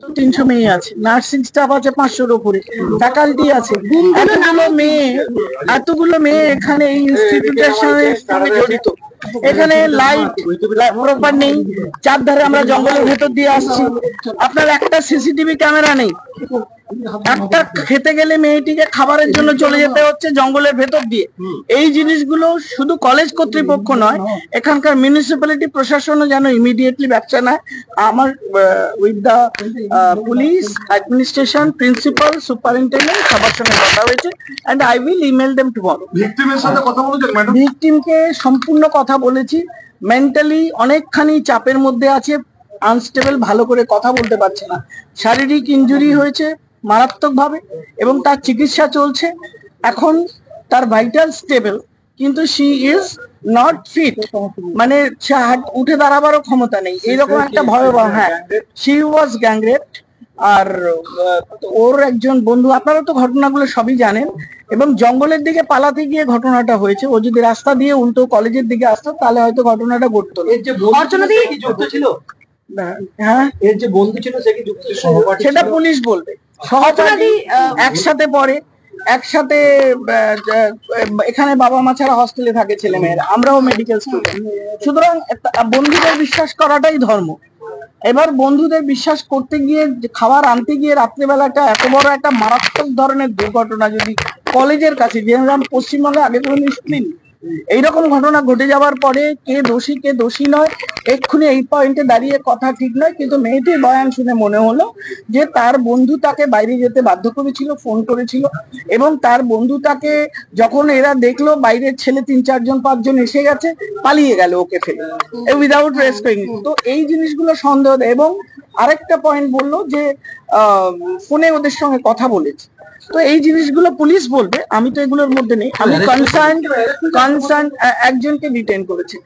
300 মেয়ে আছে, nursing staff আছে 500-র উপরে, ফ্যাকাল্টি আছে। এতগুলো মেয়ে এখানে এই ইনস্টিটিউটের সঙ্গে জড়িত। এখানে লাইট প্রপার নেই, চারধারে আমরা জঙ্গলের ভেতর দিয়ে আসছি, আপনার একটা সিসিটিভি ক্যামেরা নেই। একটা খেতে গেলে মেয়েটিকে খাবারের জন্য চলে যেতে হচ্ছে জঙ্গলের ভেতর দিয়ে। এই জিনিসগুলো শুধু কলেজ কর্তৃপক্ষ নয়, এখানকার মিউনিসিপ্যালিটি প্রশাসনও যেন ইমিডিয়েটলি ব্যবস্থা নেয়। আমার with the police, administration, principal, superintendent সবার সঙ্গে কথা হয়েছে, and I will email them tomorrow. ভিকটিমের সাথে কথা বলেছেন ম্যাডাম? ভিকটিমকে সম্পূর্ণ কথা বলেছি, মেন্টালি অনেকখানি চাপের মধ্যে আছে, আনস্টেবল, ভালো করে কথা বলতে পারছে না, শারীরিক ইনজুরি হয়েছে মারাত্মকভাবে এবং তার চিকিৎসা চলছে। এখন তার ভাইটাল স্টেবল, কিন্তু শি ইজ নট ফিট, মানে উঠে দাঁড়াবারও ক্ষমতা নেই, এইরকম একটা ভয়াবহ। হ্যাঁ, শি ওয়াজ গ্যাংরেপড। আর ওর একজন বন্ধু, আপনারা তো ঘটনাগুলো সবই জানেন, এবং জঙ্গলের দিকে পালাতে গিয়ে ঘটনাটা হয়েছে। ও যদি রাস্তা দিয়ে উল্টো কলেজের দিকে আসতো তাহলে হয়তো ঘটনাটা ঘটতো। হ্যাঁ, এর যে বন্ধু ছিল সে কি যুক্ত সহপাঠী? সেটা পুলিশ বলবে। সহপাঠী একসাথে পড়ে, একসাথে এখানে বাবা মা ছাড়া হস্টেলে থাকে ছেলে মেয়েরা, আমরাও মেডিকেল স্টুডেন্ট। সুতরাং বন্ধুদের বিশ্বাস করাটাই ধর্ম। এবার বন্ধুদের বিশ্বাস করতে গিয়ে, খাবার আনতে গিয়ে রাত্রিবেলাটা এত বড় একটা মারাত্মক ধরনের দুর্ঘটনা যদি কলেজের কাছে, যে আমরা পশ্চিমবঙ্গে আগে কোনো শুনিনি, এইরকম ঘটনা ঘটে যাওয়ার পরে কে দোষী কে দোষী নয় এক্ষুনি এই পয়েন্টে দাঁড়িয়ে কথা ঠিক নয়। কিন্তু মেয়েটির বয়ান শুনে মনে হলো যে তার বন্ধু তাকে বাইরে যেতে বাধ্য করেছিল, ফোন করেছিল, এবং তার বন্ধু তাকে যখন এরা দেখলো বাইরের ছেলে 3-4-5 এসে গেছে, পালিয়ে গেল ওকে ফেলে, উইদাউট রেসপেক্টিং। তো এই জিনিসগুলো সন্দেহ। এবং আরেকটা পয়েন্ট বললো যে ফোনে ওদের সঙ্গে কথা বলেছে। তো এই জিনিসগুলো পুলিশ বলবে, আমি তো এগুলোর মধ্যে নেই। আমি কনসার্ন একজনকে ডিটেইন করেছে,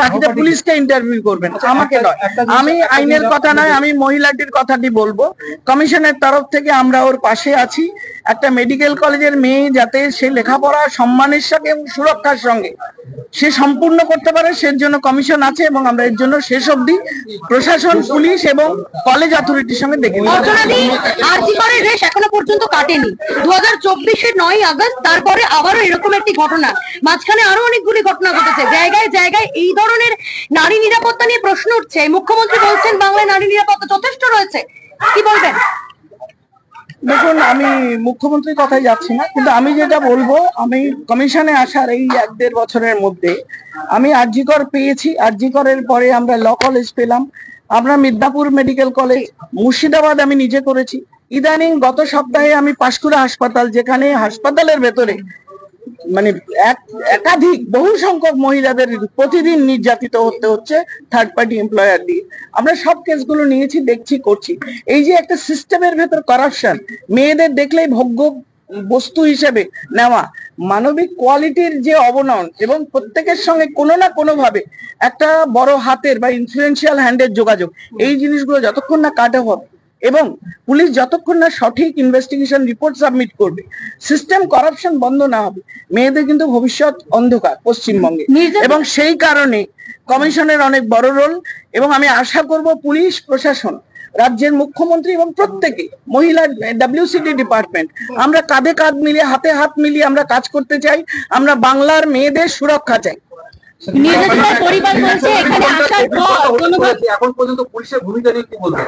বাকিটা পুলিশকে ইন্টারভিউ করবেন, আমাকে নয়। আমি আইনের কথা নয়, আমি মহিলাটির কথাটি বলবো। কমিশনের তরফ থেকে আমরা ওর পাশে আছি। একটা মেডিকেল কলেজের মেয়ে যাতে সে লেখাপড়া সম্মানের সঙ্গে এবং সুরক্ষার সঙ্গে সে সম্পূর্ণ করতে পারে, সে জন্য কমিশন আছে, এবং আমরা এর জন্য শেষ অবধি প্রশাসন, পুলিশ এবং কলেজ অথরিটির সঙ্গে দেখে নিই। রেশ এখনো পর্যন্ত কাটেনি। 2024-এর 9ই আগস্ট তারপরে আবারও এরকম একটি ঘটনা, মাঝখানে আরো অনেকগুলি ঘটনা ঘটেছে। জায়গায় জায়গায় এই ধরনের নারী নিরাপত্তা নিয়ে প্রশ্ন উঠছে। মুখ্যমন্ত্রী বলছেন বাংলায় নারী নিরাপত্তা যথেষ্ট রয়েছে, কি বলবেন? দেখুন, আমি মুখ্যমন্ত্রীর কথাই যাচ্ছি না, কিন্তু আমি যেটা বলবো, আমি কমিশনে আসার এই 1-1.5 বছরের মধ্যে আমি আরজি কর পেয়েছি। আরজি করের পরে আমরা ল কলেজ পেলাম, আমরা মিদনাপুর মেডিকেল কলেজ, মুর্শিদাবাদ আমি নিজে করেছি। ইদানিং গত সপ্তাহে আমি পাঁশকুড়া হাসপাতাল, যেখানে হাসপাতালের ভেতরে মানে একাধিক বহু সংখ্যক মহিলাদের প্রতিদিন নির্যাতিত হতে হচ্ছে থার্ড পার্টি এমপ্লয়ার দিয়ে, আমরা সব কেসগুলো নিয়েছি, দেখছি, করছি। এই যে একটা সিস্টেমের ভেতর করাপশন, মেয়েদের দেখলেই ভোগ্য বস্তু হিসেবে নেওয়া, মানবিক কোয়ালিটির যে অবনয়ন, এবং প্রত্যেকের সঙ্গে কোনো না কোনো ভাবে একটা বড় হাতের বা ইনফ্লুয়েন্সিয়াল হ্যান্ডের যোগাযোগ, এই জিনিসগুলো যতক্ষণ না কাটা হবে এবং পুলিশ যতক্ষণ না সঠিক ইনভেস্টিগেশন রিপোর্ট সাবমিট করবে, সিস্টেম করাপশন বন্ধ না হবে, মেয়েদের কিন্তু ভবিষ্যৎ অন্ধকার পশ্চিমবঙ্গে। এবং সেই কারণে কমিশনের অনেক বড় রোল, এবং আমি আশা করব পুলিশ প্রশাসন, রাজ্যের মুখ্যমন্ত্রী এবং প্রত্যেকে, মহিলা ডব্লিউসিডি ডিপার্টমেন্ট, আমরা কাঁধে কাঁধ মিলিয়ে, হাতে হাত মিলিয়ে আমরা কাজ করতে চাই। আমরা বাংলার মেয়েদের সুরক্ষা চাই। এখন পর্যন্ত পুলিশের ভূমিকা নিয়ে কি বলতে?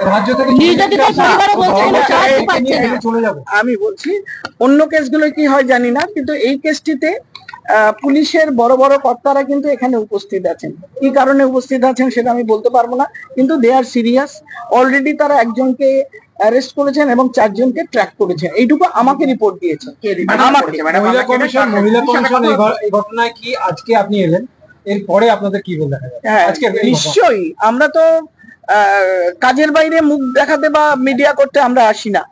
আমি বলছি অন্য কেসগুলো কি হয় জানি না, কিন্তু এই কেসটিতে পুলিশের বড় বড় কর্তারা কিন্তু এখানে উপস্থিত আছেন। কি কারণে উপস্থিত আছেন সেটা আমি বলতে পারবো না, কিন্তু দে আর সিরিয়াস। অলরেডি তারা একজনকে অ্যারেস্ট করেছেন এবং 4 জনকে ট্র্যাক করেছেন, এইটুকু আমাকে রিপোর্ট দিয়েছে। মহিলা কমিশন এই ঘটনায় কি আজকে আপনি এলেন, এরপরে আপনাদের কি বলতে? হ্যাঁ, নিশ্চয়ই। আমরা তো কাজের বাইরে মুখ দেখাতে বা মিডিয়া করতে আমরা আসি না,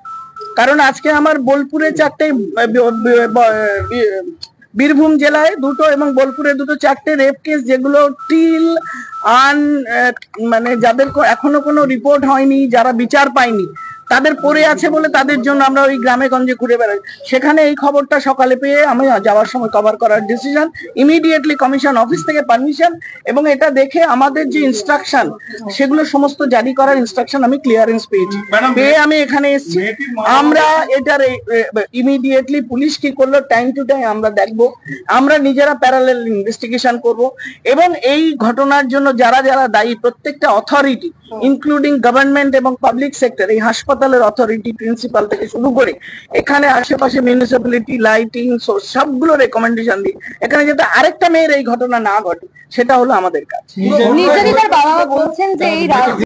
কারণ আজকে আমার বোলপুরে 4টে, বীরভূম জেলায় 2টো এবং বোলপুরে 2টো 4টে রেপ কেস, যেগুলো টিল মানে যাদের এখনো কোনো রিপোর্ট হয়নি, যারা বিচার পায়নি, তাদের পড়ে আছে বলে তাদের জন্য আমরা ওই গ্রামে গঞ্জে ঘুরে বেড়াই। সেখানে এই খবরটা সকালে পেয়ে আমি যাওয়ার সময় কভার করার ডিসিশন, ইমিডিয়েটলি কমিশন অফিস থেকে পারমিশন, এবং এটা দেখে আমাদের যে ইনস্ট্রাকশন সেগুলো সমস্ত জারি করার ইনস্ট্রাকশন আমি ক্লিয়ারেন্স পেয়েছি, পেয়ে আমি এখানে এসেছি। আমরা এটার ইমিডিয়েটলি পুলিশ কি করলো টাইম টু টাইম আমরা দেখবো, আমরা নিজেরা প্যারালাল ইনভেস্টিগেশন করব, এবং এই ঘটনার জন্য যারা যারা দায়ী প্রত্যেকটা অথরিটি ইনক্লুডিং গভর্নমেন্ট এবং পাবলিক সেক্টর, এই হাসপাতালের অথরিটি প্রিন্সিপাল থেকে শুরু করে এখানে আশেপাশে মিউনিসিপ্যালিটি, লাইটিং, সবগুলো রেকমেন্ডেশন দিই এখানে যাতে আরেকটা মেয়ের এই ঘটনা না ঘটে, সেটা হলো আমাদের কাজ। নির্যাতিতার বাবা মা বলছেন যে এই